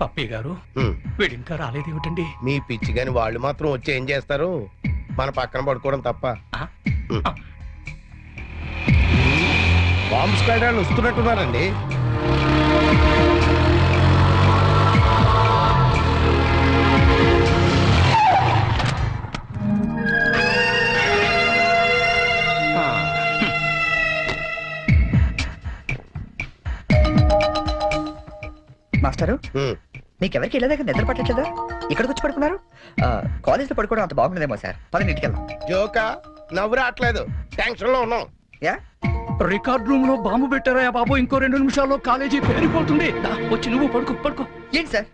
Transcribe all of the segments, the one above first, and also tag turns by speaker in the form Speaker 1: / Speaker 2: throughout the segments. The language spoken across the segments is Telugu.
Speaker 1: పప్పి గారు వీడు ఇంకా రాలేదేమిటండి?
Speaker 2: మీ పిచ్చి గాని వాళ్ళు మాత్రం వచ్చి ఏం చేస్తారు? మన పక్కన పడుకోవడం తప్ప. బాంబు స్క్వాడ్ వాళ్ళు వస్తున్నట్టున్నారండి.
Speaker 3: మాస్టరు, మీకెవరికి వెళ్ళే దగ్గర నిద్ర పట్టట్లేదా? ఇక్కడికి వచ్చి పడుకున్నారు? కాలేజ్ లో పడుకోవడం అంత బాగుండదేమో సార్. పదని ఇంటికి వెళ్దాం.
Speaker 2: జోకా నవ్వు రావట్లేదు, టెన్షన్ లో ఉన్నాం.
Speaker 3: యా,
Speaker 1: రికార్డ్ రూమ్ లో బాంబు పెట్టారా బాబు? ఇంకో 2 నిమిషాల్లో కాలేజీ పేరిపోతుంది. వచ్చి నువ్వు పడుకో పడుకో.
Speaker 3: ఏంటి సార్,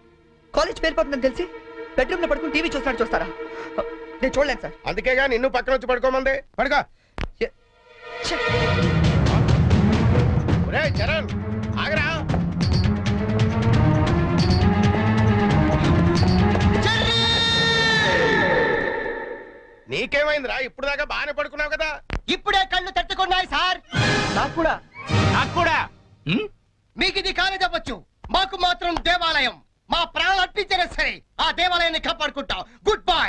Speaker 3: కాలేజ్ పేరుపోతుందని తెలిసి బెడ్రూమ్ లో పడుకుని టీవీ చూస్తారా? నేను చూడలేదు సార్.
Speaker 2: అందుకేగా నిన్ను పక్కన వచ్చి పడుకోమంది. పడుకో. ఒరేయ్ చరణ్, ఆగరా. నీకేమైందిరా? ఇప్పుడు దాకా బాగానే పడుకున్నావు కదా.
Speaker 4: ఇప్పుడే కళ్ళు తట్టుకున్నాయి సార్.
Speaker 3: నాకు కూడా.
Speaker 4: మీకు ఇది కాలేజ్ అవ్వచ్చు, మాకు మాత్రం దేవాలయం. మా ప్రాణాలు అర్పించినా సరే ఆ దేవాలయాన్ని కాపాడుకుంటాం. Good bye.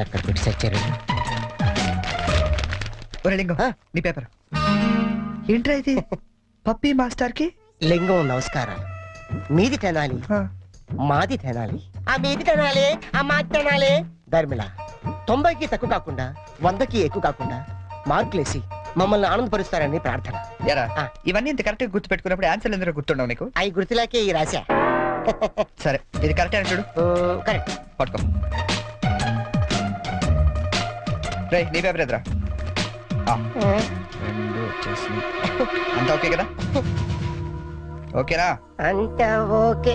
Speaker 3: ఎక్కడ పెట్టి సచ్చారు? లింగం, నీ పేపర్ ఏంట్రా ఇది? పప్పి మాస్టర్ కి
Speaker 4: లింగం నమస్కారాలు. మీది తినాలి, మాది తినాలి. ఆ మీది తినాలి, ఆ మాది తినాలి. ధర్మిళ 90కి తక్కువ కాకుండా 100కి ఎక్కువ కాకుండా మార్కులేసి మమ్మల్ని ఆనందపరుస్తారని ప్రార్థన.
Speaker 3: ఇవన్నీ ఇంత కరెక్ట్ గా గుర్తు పెట్టుకున్నప్పుడు ఆన్సర్ ఎందుకు గుర్తుండవు నీకు?
Speaker 4: అవి గుర్తులాకే ఈ రాశా.
Speaker 3: సరే, ఇది కరెక్ట్ అని చూడు.
Speaker 4: కరెక్ట్.
Speaker 3: పట్టుకో. రే, నీ పేపర్ ఎదురా. అంతా ఓకే కదా? ఓకేనా?
Speaker 4: అంతా ఓకే.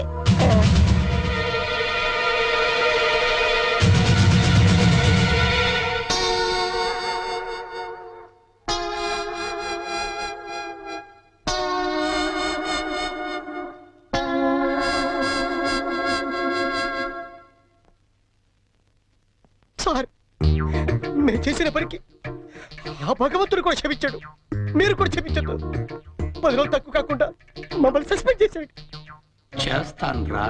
Speaker 4: సార్, మేము చేసిన పనికి ఆ భగవంతుడు కూడా క్షమించాడు, మీరు కూడా క్షమించదు. 10 రోజులు తక్కువ కాకుండా మమ్మల్ని సస్పెండ్ చేశాడు.
Speaker 1: చేస్తాను రా,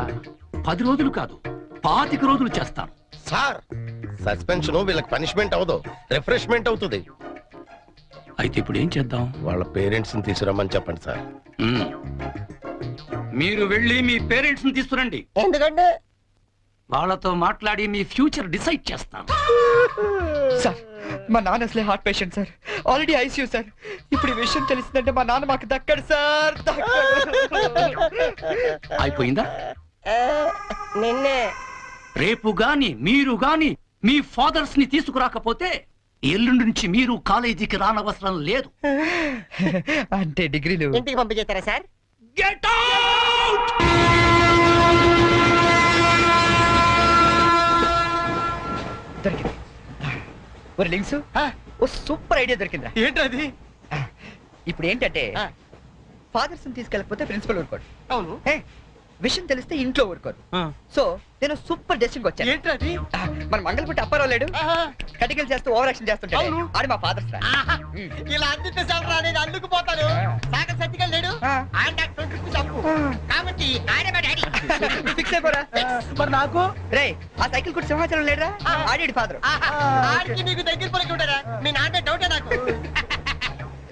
Speaker 1: 10 రోజులు కాదు 25 రోజులు చేస్తాను.
Speaker 2: సార్, సస్పెన్షన్ వీళ్ళకి పనిష్మెంట్ అవదు, రిఫ్రెష్మెంట్ అవుతుంది.
Speaker 1: అయితే ఇప్పుడు ఏం చేద్దాం?
Speaker 2: వాళ్ళ పేరెంట్స్ ని తీసుకురమ్మని చెప్పండి సార్.
Speaker 1: మీరు వెళ్ళి మీ పేరెంట్స్ ని తీసుకురండి.
Speaker 4: ఎందుకంటే
Speaker 1: వాళ్ళతో మాట్లాడి మీ ఫ్యూచర్ డిసైడ్ చేస్తాను.
Speaker 3: సార్, మా నాన్న అసలే heart patient sir, already ICU sir. ఇప్పుడు ఈ విషయం తెలిసిందంటే మా నాన్న మాకు దక్కడు సార్.
Speaker 1: అయిపోయిందా?
Speaker 4: నిన్నే
Speaker 1: రేపు గాని మీరు గాని మీ ఫాదర్స్ ని తీసుకురాకపోతే ఎల్లుండి నుంచి మీరు కాలేజీకి రానవసరం లేదు.
Speaker 3: అంటే డిగ్రీలు
Speaker 4: ఇంటికి పంపించేస్తారా సార్?
Speaker 1: Get out!
Speaker 3: దొరికింది. ఒరే లింక్స్, ఓ సూపర్ ఐడియా దొరికిందా?
Speaker 4: ఏంటది?
Speaker 3: ఇప్పుడు ఏంటంటే ఫాదర్స్ తీసుకెళ్ళకపోతే ప్రిన్సిపల్ ఊరుకోడు.
Speaker 4: అవును.
Speaker 3: విషయం తెలిస్తే ఇంట్లో ఊరుకోరు. సో నేను సూపర్ డెసిషన్ వచ్చాను.
Speaker 4: ఏంటది?
Speaker 3: మన మంగళపుట్టి అప్పారావు లేడు, కటికలు చేస్తూ ఓవర్ యాక్షన్ చేస్తుంటాడు. ఆడి మా ఫాదర్స్.
Speaker 4: ఇలా అందితే సార్ నేను అందుకు పోతాను. సాగర్ సత్తికల్ లేడు, ఆయన నాకు 20 చంపు కాబట్టి ఆయన మా డాడీ.
Speaker 3: ఫిక్స్ అయిపోరా.
Speaker 4: మరి నాకు
Speaker 3: రే, ఆ సైకిల్ కూడా సింహాచలం లేడురా, ఆడి ఫాదర్.
Speaker 4: ఆడికి నీకు దగ్గర పనికి ఉంటారా? మీ నాన్న డౌటే నాకు.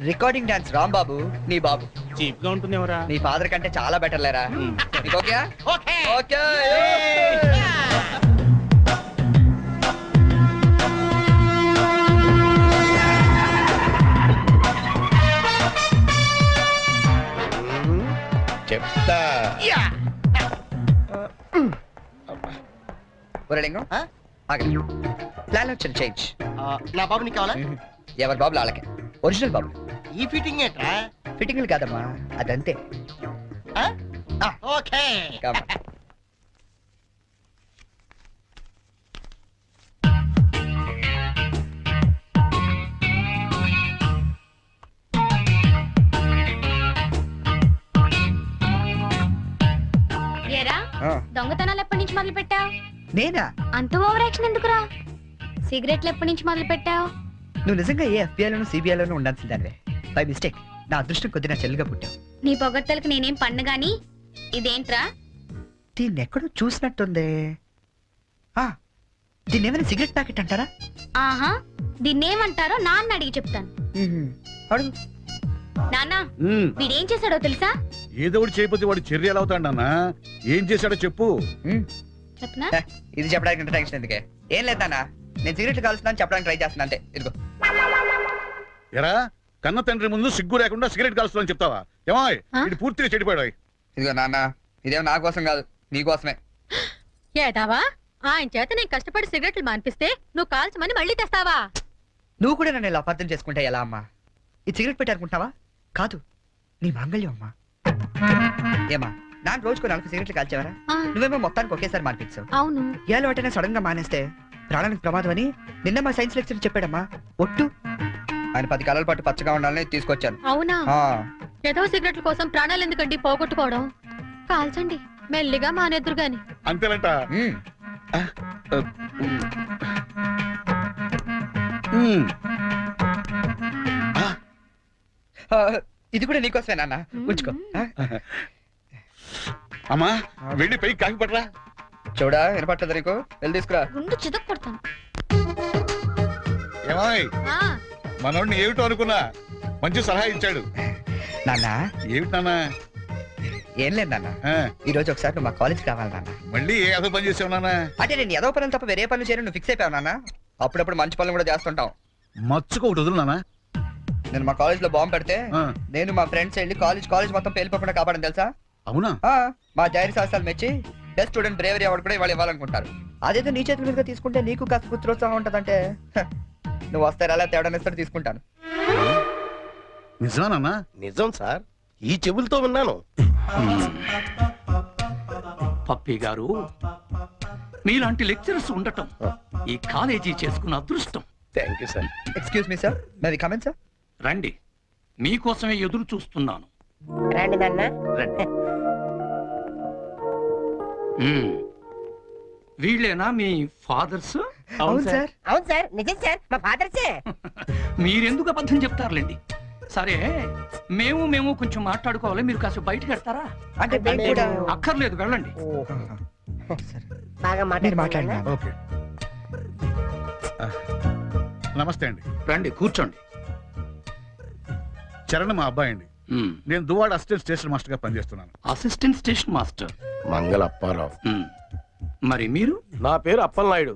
Speaker 3: రికార్డింగ్ డాన్స్ రాంబాబు నీ బాబు.
Speaker 1: చీప్ గా ఉంటుంది ఎవరా?
Speaker 3: నీ ఫాదర్ కంటే చాలా బెటర్ లేరా. Okay
Speaker 4: okay
Speaker 3: okay.
Speaker 2: చెప్తా.
Speaker 3: ఒరే లింగం, ఆగండి. ప్లాన్ వచ్చిన చేంజ్.
Speaker 4: నా బాబు నీకు కావాలా?
Speaker 3: ఎవరి బాబులు వాళ్ళకే, ఒరిజినల్ బాబు.
Speaker 4: ఈ ఫిట్టింగ్ ఏంట్రా?
Speaker 3: ఫిట్టింగ్లు కాదమ్మా, అదంతే.
Speaker 4: ఓకే.
Speaker 3: Come on.
Speaker 5: ఏరా
Speaker 3: ఆ,
Speaker 5: దొంగతనాలు ఎప్పటి నుంచి మొదలు పెట్టావు?
Speaker 3: నేనా?
Speaker 5: అంత ఓవర్ యాక్షన్ ఎందుకురా? సిగరెట్లు ఎప్పటి నుంచి మొదలు పెట్టావు?
Speaker 3: నువ్వు నిజంగా ఏ ఎఫ్బిఐలోను సిబిఐలోను ఉండాల్సిందానివే. బై మిస్టేక్ నా అదృష్టం కొద్ది నా చెల్లిగా పుట్టావు.
Speaker 5: నీ పొగడ్తలకు నేనేం పన్ను గాని. ఇదేంట్రా?
Speaker 3: దీన్ని ఎక్కడో చూసినట్టుంది. ఆ, దీన్ని ఏమైనా సిగరెట్ ప్యాకెట్ అంటారా?
Speaker 5: ఆహా, దీన్నేమంటారో నాన్న అడిగి చెప్తాను.
Speaker 3: అడుగు.
Speaker 5: నాన్న, వీడేం చేశాడో తెలుసా?
Speaker 6: ఏదో ఒకటి చేయకపోతే వాడు చర్య ఎలా అవుతాడు నాన్న? ఏం చేశాడో చెప్పు.
Speaker 5: చెప్పనా?
Speaker 3: హ, ఇది చెప్పడానికి ఇంత టెన్షన్ ఎందుకే? ఏం లేదు నాన్న, నేను సిగరెట్లు కాలుస్తున్నాను చెప్పడానికి ట్రై చేస్తున్నా అంతే. ఇదిగో.
Speaker 6: ఎరా కన్న తండ్రి ముందు సిగ్గు లేకుండా సిగరెట్ కాల్చుకోవాలని చెప్తావా? ఏమో ఇది పూర్తిగా చెడిపోయాడు.
Speaker 3: ఇదిగో నాన్న, ఇదేమో నా కోసం కాదు, నీ కోసమే.
Speaker 7: ఏదావా ఆయన చేత నేను కష్టపడి సిగరెట్లు మానిపిస్తే నువ్వు కాల్చమని మళ్ళీ తెస్తావా?
Speaker 3: నువ్వు కూడా నన్ను ఇలా అపార్థం చేసుకుంటే ఎలా అమ్మా? ఇది సిగరెట్ పెట్టారనుకుంటావా? కాదు, నీ మాంగళ్యం అమ్మా. ఏమా, నాన్న రోజుకు 4 సిగరెట్లు కాల్చేవారా?
Speaker 5: ఆ,
Speaker 3: నువ్వేమో మొత్తానికి ఒకేసారి మానిపించావు.
Speaker 5: అవును.
Speaker 3: ఏ అలవాటైనా సడన్ గా మానేస్తే ప్రాణానికి ప్రమాదం అని నిన్న మా సైన్స్ లెక్చర్ చెప్పాడమ్మా. ఒట్టు. ఆయన 10 కాలాల పాటు పచ్చగా ఉండాలని తీసుకొచ్చాను.
Speaker 7: అవునా?
Speaker 3: ఆ,
Speaker 7: ఏదో సిగరెట్ల కోసం ప్రాణాలు ఎందుకండి పోగొట్టుకోవడం? కాల్చండి, మెల్లిగా మానేద్దురు గాని.
Speaker 6: అంతేనంట.
Speaker 3: ఉమ్. ఆ, ఇది కూడా నీకోసమే నాన్న, ఉంచుకో. ఆ?
Speaker 6: అమ్మా వెళ్ళి పైకి కాకి పట్టరా.
Speaker 3: చూడా, వినపట్టదు నీకు? వెళ్ళి తీసుకురా.
Speaker 5: గుండు చితక్ కొడతాను.
Speaker 6: ఏమాయ్
Speaker 7: ఆ,
Speaker 6: మనోడిని ఏమిటో అనుకున్నా, మంచి సలహా ఇచ్చాడు.
Speaker 3: నాన్న,
Speaker 6: ఏమిటి నాన్న?
Speaker 3: ఏం లేదు నాన్న,
Speaker 6: ఆ,
Speaker 3: ఈ రోజు ఒకసారి నువ్వు మా కాలేజ్కి రావాలి నాన్న.
Speaker 6: మళ్ళీ ఏ అదో పని చేసావు నాన్న?
Speaker 3: అంటే నేను ఏదో పనులు తప్ప వేరే పనులు చేయను నువ్వు ఫిక్స్ అయిపోయావు నాన్న. అప్పుడప్పుడు మంచి పనులు కూడా చేస్తుంటాం.
Speaker 6: మచ్చుకు ఒకటి వదులు నాన్న.
Speaker 3: నేను మా కాలేజ్ లో బాంబు పెడితే
Speaker 6: ఆ,
Speaker 3: నేను మా ఫ్రెండ్స్ వెళ్ళి కాలేజ్ మొత్తం పేలిపోకుండా కాపాడని తెలుసా?
Speaker 6: అవునా?
Speaker 3: ఆ, మా ధైర్య సాహసాలు మెచ్చి బెస్ట్ స్టూడెంట్ బ్రేవరీ అవార్డు కూడా ఇవాళ ఇవ్వాలనుకుంటారు. అదేదో నీ చేతుల మీదుగా తీసుకుంటే నీకు కాస్త పుత్రోత్సాహం ఉంటదంటే, హ, నువ్వు వస్తే అలా తేడానిస్తాడు తీసుకుంటాను.
Speaker 6: నిజమా నాన్న?
Speaker 2: నిజం సార్, ఈ చెవులతో విన్నాను.
Speaker 1: పప్పి గారు, మీలాంటి లెక్చరర్స్ ఉండటం ఈ కాలేజీ చేసుకున్న అదృష్టం.
Speaker 2: Thank you sir.
Speaker 3: Excuse me sir, నాది కమెంట్ సార్.
Speaker 1: రండి, మీకోసమే ఎదురు చూస్తున్నాను.
Speaker 4: రండి నాన్న.
Speaker 1: రండి. మ్మ్. వీళ్ళేనా మీ ఫాదర్స్?
Speaker 3: అవును సార్.
Speaker 4: అవును సార్, నిజం సార్, మా ఫాదర్సే.
Speaker 1: మీరెందుకు అబద్ధం చెప్తారులేండి. సరే, మేము కొంచెం మాట్లాడుకోవాలి, మీరు కాస్త బయటకు వెళ్తారా?
Speaker 3: అంటే మేము కూడా
Speaker 1: అక్కర్లేదు, వెళ్ళండి.
Speaker 3: సరే.
Speaker 4: బాగా
Speaker 3: మీరు మాట్లాడినా.
Speaker 6: ఓకే. ఆ, నమస్తే అండి.
Speaker 1: రండి, కూర్చోండి.
Speaker 6: చరణ్ మా అబ్బాయి అండి.
Speaker 1: మ్మ్.
Speaker 6: నేను దువాడ అసిస్టెంట్ స్టేషన్ మాస్టర్ గా పనిచేస్తున్నాను.
Speaker 1: Assistant station master.
Speaker 2: మంగళ అప్పారావు.
Speaker 1: మ్మ్. మరి మీరు?
Speaker 8: నా పేరు అప్పలనాయుడు,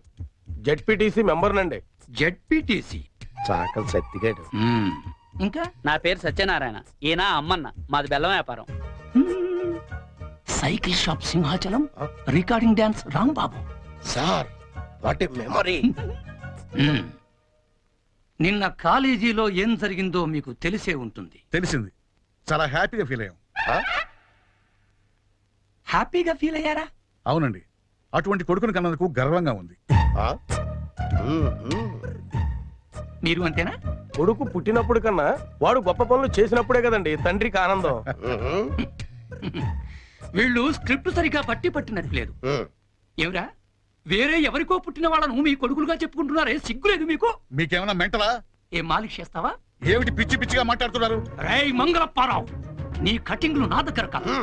Speaker 8: జెడ్పీటీసీ మెంబర్ నండి.
Speaker 1: జెడ్పీటీసీ.
Speaker 2: చాకలి సత్తిగాడు.
Speaker 1: ఇంకా?
Speaker 9: నా పేరు సత్యనారాయణ, ఈయన అమ్మన్న, మాది బెల్లం వ్యాపారం.
Speaker 1: మ్మ్. Cycle shop Simhachalam, recording dance Rambabu.
Speaker 2: Sir, what a memory.
Speaker 1: మ్మ్. నిన్న కాలేజీలో ఏం జరిగిందో మీకు తెలిసే ఉంటుంది.
Speaker 6: తెలిసింది, చాలా హ్యాపీగా ఫీల్ అయ్యాం.
Speaker 1: హ్యాపీగా ఫీల్ అయ్యారా?
Speaker 6: అవునండి, అటువంటి కొడుకుని కన్నందుకు గర్వంగా ఉంది.
Speaker 1: మీరు అంతేనా?
Speaker 8: కొడుకు పుట్టినప్పుడు కన్నా వాడు గొప్ప పనులు చేసినప్పుడే కదండి తండ్రికి ఆనందం.
Speaker 1: వీళ్ళు స్క్రిప్ట్ సరిగా పట్టినట్లేదు. ఏమిరా, వేరే ఎవరికో పుట్టిన వాళ్ళను మీ కొడుకులుగా చెప్పుకుంటున్నారే, సిగ్గులేదు మీకు?
Speaker 6: మీకేమైనా మెంటలా?
Speaker 1: ఏ మాలిష్ చేస్తావా?
Speaker 6: ఏమిటి పిచ్చి పిచ్చిగా మాట్లాడుతున్నారు?
Speaker 1: రేయ్ మంగళప్పారావు, నీ కటింగ్లు నా దగ్గర కాదు.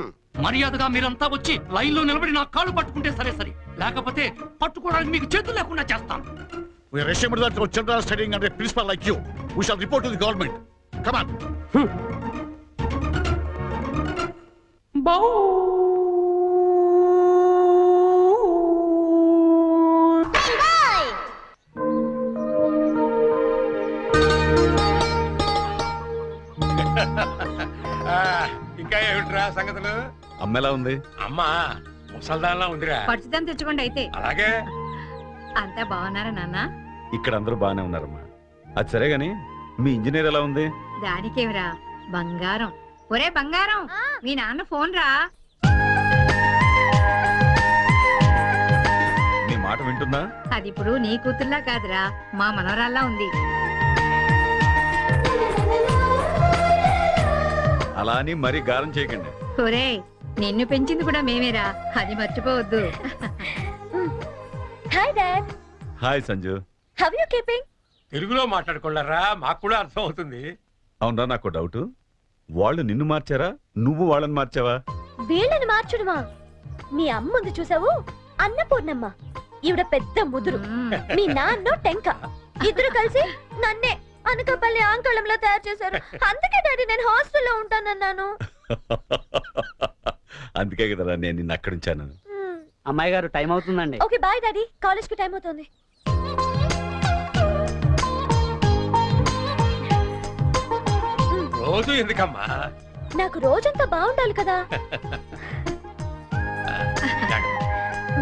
Speaker 1: మర్యాదగా మీరంతా వచ్చి లైన్ లో నిలబడి నా కాళ్ళు పట్టుకుంటే సరే, లేకపోతే పట్టుకోవడానికి మీకు చేతులు లేకుండా చేస్తాను.
Speaker 6: We are ashamed that our children are studying under a principal like you. We shall report to the government. Come on.
Speaker 8: ఇంకా ఏమిట్రా సంగతులు?
Speaker 6: అమ్మెలా ఉంది?
Speaker 8: అమ్మా ముసల్దాన్లా ఉందిరా.
Speaker 7: పట్టుదని తెచ్చుకోండి అయితే.
Speaker 8: అలాగే.
Speaker 7: అంతా బాగున్నారా నాన్న?
Speaker 6: ఇక్కడ అందరూ బాగానే ఉన్నారమ్మా. అది సరే గాని మీ ఇంజనీర్ ఎలా ఉంది?
Speaker 7: దానికేమిరా బంగారం. ఒరే బంగారం, మీ నాన్న ఫోన్ రా.
Speaker 6: నీ మాట వింటుందా?
Speaker 7: అది ఇప్పుడు నీ కూతుర్లా కాదురా, మా మనవరాల్లా ఉంది.
Speaker 6: అలా అని మరీ గారం చేయకండి.
Speaker 7: ఒరే, నిన్ను పెంచింది కూడా మేమేరా, అది మర్చిపోవద్దు.
Speaker 5: Hi dad,
Speaker 6: hi Sanju.
Speaker 5: How you keeping?
Speaker 1: తెలుగులో మాట్లాడుకోలేరా, మాకు కూడా అర్థం అవుతుంది.
Speaker 6: అవునరా, నాకు డౌట్. వాళ్ళు నిన్ను మార్చారా, నువ్వు వాళ్ళని మార్చావా?
Speaker 5: వీళ్ళని మార్చుడుమా? మీ అమ్మ ఉంది చూసావు, అన్నపూర్ణమ్మ. ఈవిడ పెద్ద ముదురు, మీ నాన్న టెంక. ఇద్దరు కలిసి నన్నే అనకాపల్లి ఆంకళంలో తయారు చేశారు. అందుకే డాడీ నేను హాస్టల్లో ఉంటానన్నాను.
Speaker 6: అందుకే కదరా నేను నిన్ను అక్కడ ఉంచాను.
Speaker 9: అమ్మాయి గారు టైం అవుతుందండి.
Speaker 5: ఓకే బాయ్ డాడీ, కాలేజ్ కి టైం అవుతుంది.
Speaker 1: రోజు ఎందుకమ్మా?
Speaker 5: నాకు రోజంతా బాగుండాలి కదా.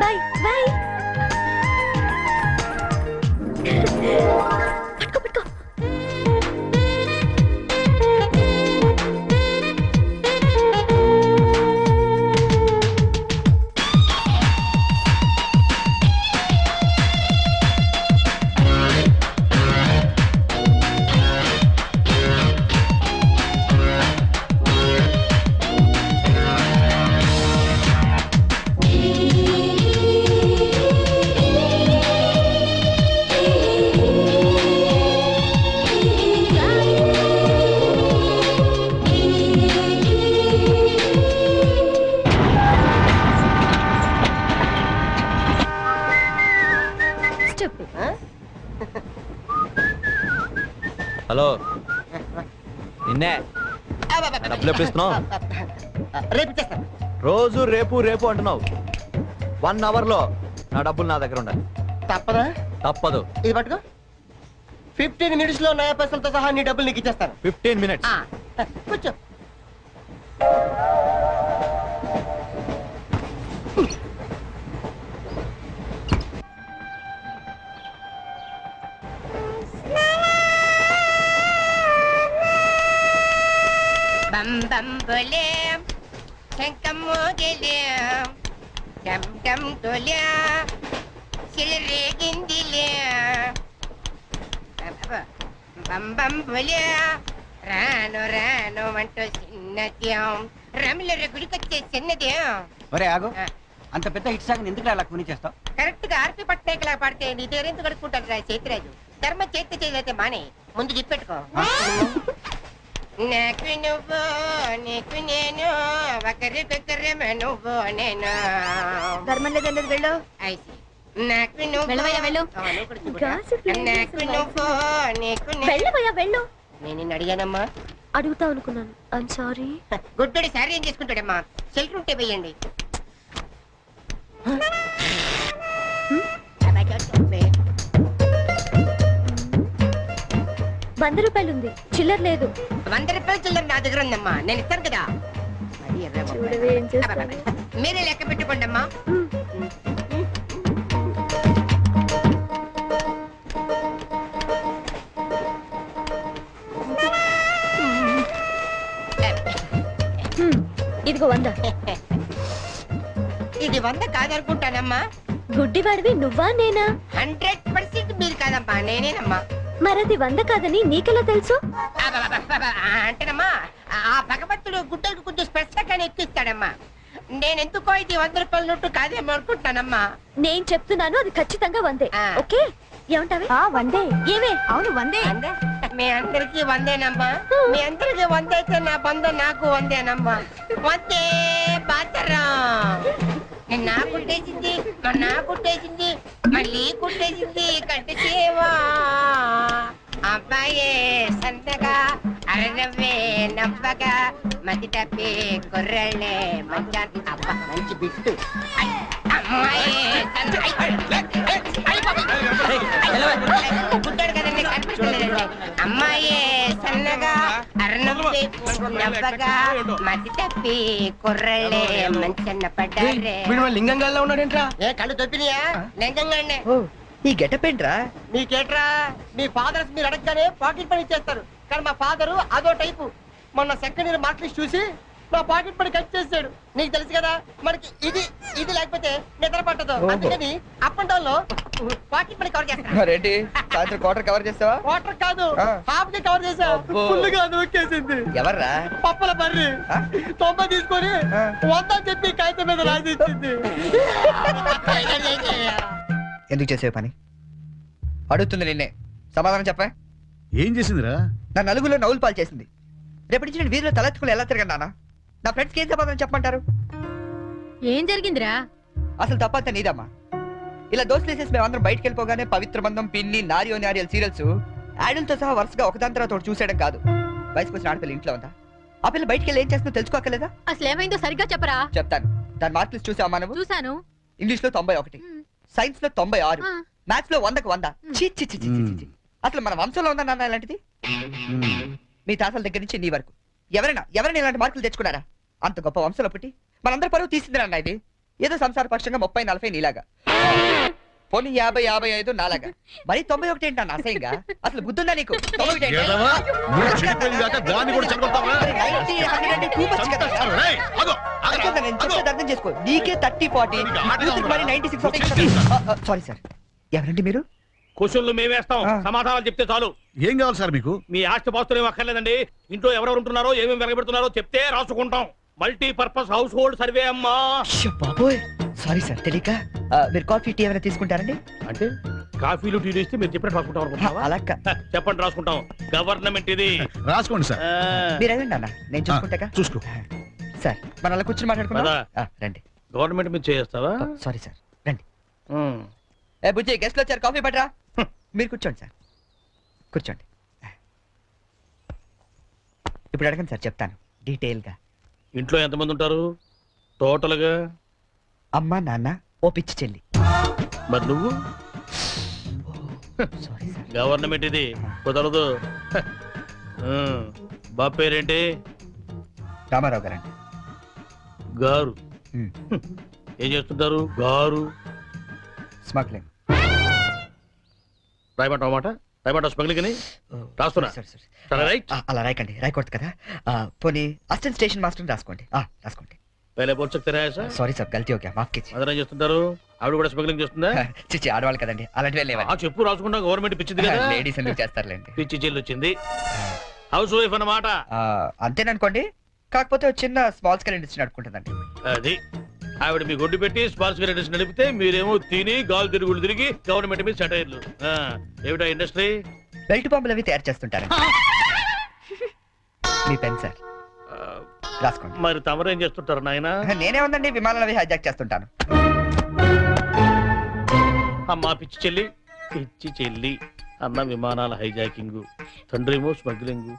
Speaker 5: Bye bye. పట్టుకో పట్టుకో.
Speaker 3: హలో, నిన్నే డబ్బులు ఎప్పుడు ఇస్తున్నావు?
Speaker 4: రేపు ఇచ్చేస్తాను.
Speaker 3: రోజు రేపు రేపు అంటున్నావు. 1 అవర్ లో నా డబ్బులు నా దగ్గర ఉండాలి.
Speaker 4: తప్పదా?
Speaker 3: తప్పదు.
Speaker 4: ఇది పట్టుకో. 15 మినిట్స్ లో నయా పైసలతో సహా నీ డబ్బులు నీకు ఇచ్చేస్తాను.
Speaker 3: 15 మినిట్స్.
Speaker 4: కూర్చో.
Speaker 10: బం బం బోలేం శంఖం మోగలేం డమ్ డమ్ తోలే సిలరేగిందిలే బం బం బోలే రాను రాను అంటూ చిన్నదేం రమిల గుడికొచ్చే చిన్నదేం.
Speaker 3: ఒరే ఆగు, అంత పెద్ద హిట్ సాంగ్ ఎందుకు అలా కొని చేస్తావు?
Speaker 10: కరెక్ట్ గా ఆర్పి పట్టినాకలా పాడితే నీ పేరెందుకు కడుక్కుంటారు రా చేతిరాజు. ధర్మ చేతి చేయలేతే మానే, ముందు చెప్పెట్టుకో. నాకు నువ్వు నీకు నేను ఒకరికొకరేమో నువ్వు నేను.
Speaker 5: ధర్మం లేదన్నది వెళ్ళు.
Speaker 10: నాకు నువ్వు
Speaker 5: వెళ్ళవయ్యా, వెళ్ళు.
Speaker 10: నాకు నువ్వు నీకు
Speaker 5: వెళ్ళవయ్యా వెళ్ళు.
Speaker 10: నేను నిన్ను అడిగానమ్మా.
Speaker 5: అడుగుతా అనుకున్నాను. I'm sorry.
Speaker 10: గుడ్డోడి సారీ ఏం చేసుకుంటాడమ్మా? షెల్టర్ ఉంటే వెయ్యండి.
Speaker 5: ₹100 ఉంది, చిల్లర లేదు.
Speaker 10: 100 రూపాయలు చిల్లర నా దగ్గర ఉందమ్మా, నేను ఇస్తాను కదా.
Speaker 5: చూడవే ఏం చేస్తాను.
Speaker 10: మీరే లెక్క పెట్టుకోండి అమ్మా.
Speaker 5: ఇదిగో 100.
Speaker 10: ఇది 100 కాదనుకుంటానమ్మా.
Speaker 5: గుడ్డివాడివి నువ్వా నేనా?
Speaker 10: 100% మీరు కాదమ్మా, నేనేనమ్మా.
Speaker 5: మరది 100 కాదని నీకెలా తెలుసు?
Speaker 10: అంటేనమ్మా, ఆ భగవంతుడు గుడ్డలకు కొంచెం స్పెషల్గానే ఎక్కిస్తాడమ్మా. నేనెందుకో ఇది 100 రూపాయల నోటు కాదేమో అనుకుంటానమ్మా.
Speaker 5: నేను చెప్తున్నాను, అది ఖచ్చితంగా 100. ఓకే, ఏమంటావి? 100. ఏమే? అవును 100.
Speaker 10: మీ అందరికి 100నమ్మా. మీ అందరికి 100 అయితే నా బంధ నాకు 100నమ్మా. 100 బాతరం. నా కుట్టేసింది, నా కుట్టేసింది, మళ్ళీ కుట్టేసింది కంటి సేవా. అబ్బాయే సందగా అరనవ్వే నవ్వగా మతి తప్పి కుర్రళ్ళే మంచి అబ్బా మంచి బిట్టు. గుడ్డాడు కదండి, కనిపించలేదండి. అమ్మాయే సన్నగా అరనవ్వే నవ్వగా మతి తప్పి కుర్రళ్ళే మంచన్న పడ్డారే.
Speaker 4: లింగంగా ఉన్నాడేంట్రా?
Speaker 10: ఏ కళ్ళు తొప్పినాయా? లింగంగానే.
Speaker 3: ఈ గెటప్ ఏంట్రా?
Speaker 10: మీకేట్రా మీ ఫాదర్స్ మీరు అడగగానే పాకెట్ పని ఇచ్చేస్తారు కానీ మా ఫాదరు అదో టైపు. మొన్న సెకండ్ ఇయర్ మార్క్ లిస్ట్ చూసి నా పాకెట్ పని కట్ చేసాడు. నీకు తెలుసు కదా మనకి ఇది ఇది లేకపోతే నిద్ర పట్టదు.
Speaker 3: ఓహో.
Speaker 10: అందుకని అప్ అండ్ డౌన్ లో పాకెట్ పని కవర్ చేస్తాను.
Speaker 3: మరేంటి సాయంత్రం క్వార్టర్ కవర్ చేస్తావా?
Speaker 10: వాటర్ కాదు
Speaker 3: ఆ.
Speaker 10: హాఫ్ కి కవర్ చేసా.
Speaker 3: అబ్బో.
Speaker 10: ఫుల్ గా నూకేసింది.
Speaker 3: ఎవర్రా?
Speaker 10: పప్పుల బర్రి
Speaker 3: ఆ?
Speaker 10: 90 తీసుకొని
Speaker 3: ఆ.
Speaker 10: 100 చెప్పి కాగితం మీద రాసి ఇచ్చింది.
Speaker 3: ఎందుకు చేసే పని? అడుగుతుంది నిన్నే, సమాధానం చెప్పా.
Speaker 6: ఏం చేసిందిరా?
Speaker 3: నా నలుగురిలో నవ్వులు పాలు చేసింది. రేపటి నుంచి నేను వీధిలో తలెత్తుకుని ఎలా తిరగను నాన్న? నా ఫ్రెండ్స్కి ఏం సమాధానం చెప్పమంటారు?
Speaker 7: ఏం జరిగిందిరా?
Speaker 3: అసలు తప్పంతా నీదమ్మా. ఇలా దోస్తులు వేసేసి మేమందరం బయటకు వెళ్ళిపోగానే పవిత్ర బంధం, పిన్ని, నారియో నారియల్ సీరియల్స్ యాడల్తో సహా వరుసగా ఒకదాని తర్వాత ఒకటి చూసేయడం కాదు. వయసుకు వచ్చిన ఆడపిల్ల ఇంట్లో ఉందా? ఆ పిల్ల బయటకు వెళ్ళి ఏం చేస్తుందో తెలుసుకోకలేదా?
Speaker 7: అసలు ఏమైందో సరిగ్గా చెప్పరా?
Speaker 3: చెప్తాను. దాని మార్కులు చూసావా నువ్వు?
Speaker 7: చూశాను.
Speaker 3: ఇంగ్లీష్ లో 91, సైన్స్ లో 96,
Speaker 7: ఆ.
Speaker 3: మ్యాథ్స్ లో 100కు 100. ఛీ, ఛీ, ఛీ, ఛీ, ఛీ, ఛీ. అసలు మన వంశంలో ఉందా నాన్న ఇలాంటిది? మీ తాతల దగ్గర నుంచి నీ వరకు ఎవరైనా ఇలాంటి మార్కులు తెచ్చుకున్నారా? అంత గొప్ప వంశంలో పుట్టి మనందరి పరువు తీసింది నాన్న ఇది. ఏదో సంసార పక్షంగా 30, 40 నీలాగా, పోనీ 50, 55 నాలాగా, మరి 91 ఏంటి నాన్న అసహ్యంగా? అసలు బుద్ధుందా నీకు? 91 ఏంటి?
Speaker 6: ఏదవా? నువ్వు చెడిపోయింది కాక దాన్ని కూడా చెడగొడతావా?
Speaker 3: మరి 90, 100 అంటే too much కదా.
Speaker 6: చంపేస్తాను. రేయ్, ఆగు, ఆగురా,
Speaker 3: అదే కదా నేను
Speaker 6: ఆగు.
Speaker 3: చెప్పేది అర్థం చేసుకో. నీకే 30, 40,
Speaker 6: నీకు ఆటగా
Speaker 3: కూతురికి మరి 96 సారీ సార్. ఎవరండి మీరు?
Speaker 8: క్వశ్చన్లు మేమేస్తాం,
Speaker 3: ఆ.
Speaker 8: సమాధానాలు చెప్తే చాలు.
Speaker 6: ఏం కావాలి సార్ మీకు?
Speaker 8: మీ ఆస్తి పాస్తులు ఏం అక్కర్లేదండి. ఇంట్లో ఎవరెవరు ఉంటున్నారో ఏమేమి వెలగబెడుతున్నారో చెప్తే రాసుకుంటాం. మల్టీపర్పస్ హౌస్ హోల్డ్ సర్వే అమ్మా.
Speaker 3: అయ్యో బాబోయ్, సారీ సార్ తెలియక. మీరు కాఫీ టీ ఏమైనా తీసుకుంటారండి?
Speaker 8: అంటే కాఫీలు టీలు ఇస్తే మీరు చెప్పినట్టు రాసుకుంటాం అనుకుంటున్నావా?
Speaker 3: అలా
Speaker 8: చెప్పండి, రాసుకుంటాం. గవర్నమెంట్ ఇది.
Speaker 6: రాసుకోండి సార్.
Speaker 3: మీరు వెళ్ళండి అన్న, నేను చూసుకుంటాగా.
Speaker 6: చూసుకో.
Speaker 3: సార్ మనం అలా కూర్చొని మాట్లాడుకుందాం.
Speaker 8: పద.
Speaker 3: రండి.
Speaker 8: గవర్నమెంట్ మీద చేస్తావా?
Speaker 3: సారీ సార్, రండి. ఏ బుజ్జి, గెస్ట్లు వచ్చారు, కాఫీ పట్టరా. మీరు కూర్చోండి సార్, కూర్చోండి. ఇప్పుడు అడగండి సార్, చెప్తాను డీటెయిల్ గా.
Speaker 8: ఇంట్లో ఎంతమంది ఉంటారు టోటల్ గా?
Speaker 3: అమ్మ, నాన్న, ఓ పిచ్చి చెల్లి.
Speaker 8: మరి నువ్వు?
Speaker 3: Sorry sir.
Speaker 8: గవర్నమెంట్ ఇది, కుదరదు. బాబు పేరేంటి?
Speaker 3: రామారావు గారండి.
Speaker 8: గారు.
Speaker 3: ఉమ్.
Speaker 8: ఏం చేస్తుంటారు గారు?
Speaker 3: స్మగ్లింగ్.
Speaker 8: రాయమంటావు మాట? రాయమంటావు స్మగ్లింగ్ అని? రాస్తున్నా.
Speaker 3: Sir sir.
Speaker 8: సరే, రైట్.
Speaker 3: అలా రాయకండి, రాయకూడదు కదా. పోనీ అసిస్టెంట్ స్టేషన్ మాస్టర్ రాసుకోండి. రాసుకోండి.
Speaker 8: పहले बोल सकते रहे ऐसा?
Speaker 3: సారీ సార్, గల్తీ ఓకే, మాఫ్ కీజిए.
Speaker 8: అదనం చేస్తుంటారు. ఆవిడ కూడా స్మగ్లింగ్ చేస్తుందా?
Speaker 3: చిచ్చి, ఆడవాళ్ళు కదండి, అలాంటివి లేవండి.
Speaker 8: చెప్పు, రాసుకుంటా. గవర్నమెంట్ పిచ్చింది కదా.
Speaker 3: లేడీస్ ఎందుకు చేస్తారులేండి.
Speaker 8: పిచ్చి చెల్లి వచ్చింది. హౌస్ వైఫ్ అన్నమాట.
Speaker 3: అంతేననుకోండి, కాకపోతే ఒక చిన్న స్మాల్ స్కేల్ ఇండస్ట్రీ నడుపుకుంటుందండి.
Speaker 8: అది ఆవిడ మీ గొడ్డు పెట్టి స్పాన్స్ ఇండస్ట్రీ నడిపితే మీరేమో తిని గాలి తిరుగుడు తిరిగి గవర్నమెంట్ మీద సెటైర్లు. ఏమిటా ఇండస్ట్రీ?
Speaker 3: బెల్ట్ బాంబులు అవి తయారు చేస్తుంటారండి. మీ పెన్ సార్, రాసుకోండి.
Speaker 8: మరి తమరేం చేస్తుంటారు నాయన?
Speaker 3: నేనే ఉందండి, విమానాలు అవి హైజాక్ చేస్తుంటాను.
Speaker 8: అమ్మా పిచ్చి చెల్లి, పిచ్చి చెల్లి అన్న విమానాల హైజాకింగ్, తండ్రేమో స్మగ్లింగ్.